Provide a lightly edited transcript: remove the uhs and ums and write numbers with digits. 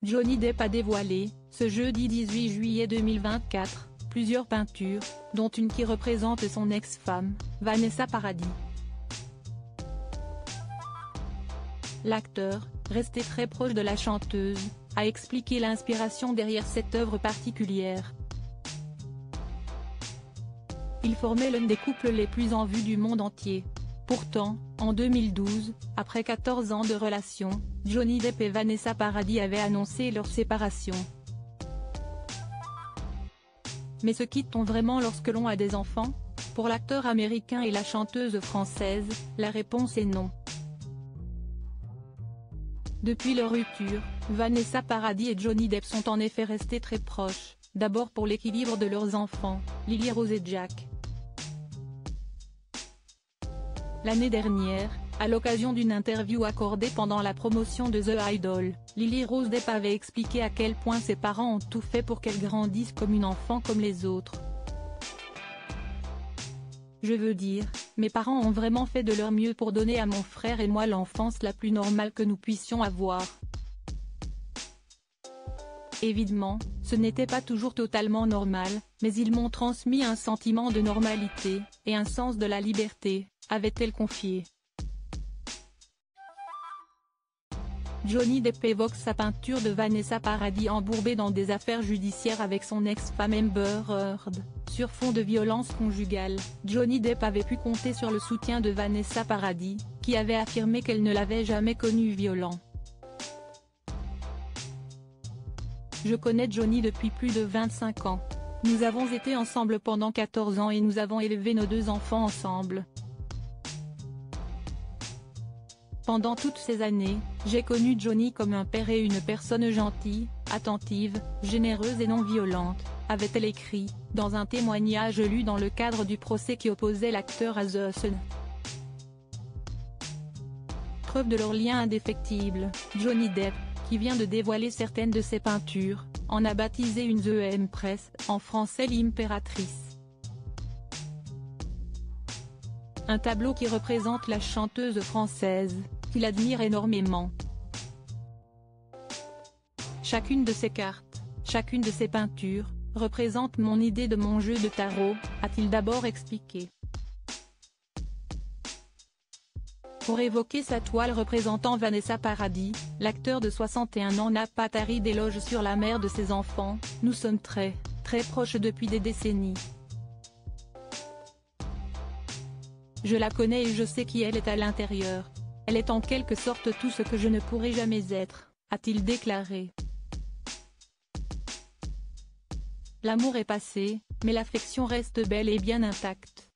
Johnny Depp a dévoilé, ce jeudi 18 juillet 2024, plusieurs peintures, dont une qui représente son ex-femme, Vanessa Paradis. L'acteur, resté très proche de la chanteuse, a expliqué l'inspiration derrière cette œuvre particulière. Il formait l'un des couples les plus en vue du monde entier. Pourtant, en 2012, après 14 ans de relation, Johnny Depp et Vanessa Paradis avaient annoncé leur séparation. Mais se quitte-t-on vraiment lorsque l'on a des enfants? Pour l'acteur américain et la chanteuse française, la réponse est non. Depuis leur rupture, Vanessa Paradis et Johnny Depp sont en effet restés très proches, d'abord pour l'équilibre de leurs enfants, Lily Rose et Jack. L'année dernière, à l'occasion d'une interview accordée pendant la promotion de The Idol, Lily Rose Depp avait expliqué à quel point ses parents ont tout fait pour qu'elle grandisse comme une enfant comme les autres. Je veux dire, mes parents ont vraiment fait de leur mieux pour donner à mon frère et moi l'enfance la plus normale que nous puissions avoir. Évidemment, ce n'était pas toujours totalement normal, mais ils m'ont transmis un sentiment de normalité, et un sens de la liberté, avait-elle confié. Johnny Depp évoque sa peinture de Vanessa Paradis embourbée dans des affaires judiciaires avec son ex-femme Amber Heard. Sur fond de violence conjugale, Johnny Depp avait pu compter sur le soutien de Vanessa Paradis, qui avait affirmé qu'elle ne l'avait jamais connu violent. Je connais Johnny depuis plus de 25 ans. Nous avons été ensemble pendant 14 ans et nous avons élevé nos 2 enfants ensemble. Pendant toutes ces années, j'ai connu Johnny comme un père et une personne gentille, attentive, généreuse et non violente, avait-elle écrit, dans un témoignage lu dans le cadre du procès qui opposait l'acteur à The Sun. Preuve de leur lien indéfectible, Johnny Depp, qui vient de dévoiler certaines de ses peintures, en a baptisé une The Empress, en français l'impératrice. Un tableau qui représente la chanteuse française, qu'il admire énormément. Chacune de ces cartes, chacune de ces peintures, représente mon idée de mon jeu de tarot, a-t-il d'abord expliqué. Pour évoquer sa toile représentant Vanessa Paradis, l'acteur de 61 ans n'a pas tari d'éloges sur la mère de ses enfants. Nous sommes très proches depuis des décennies. Je la connais et je sais qui elle est à l'intérieur. Elle est en quelque sorte tout ce que je ne pourrai jamais être, a-t-il déclaré. L'amour est passé, mais l'affection reste belle et bien intacte.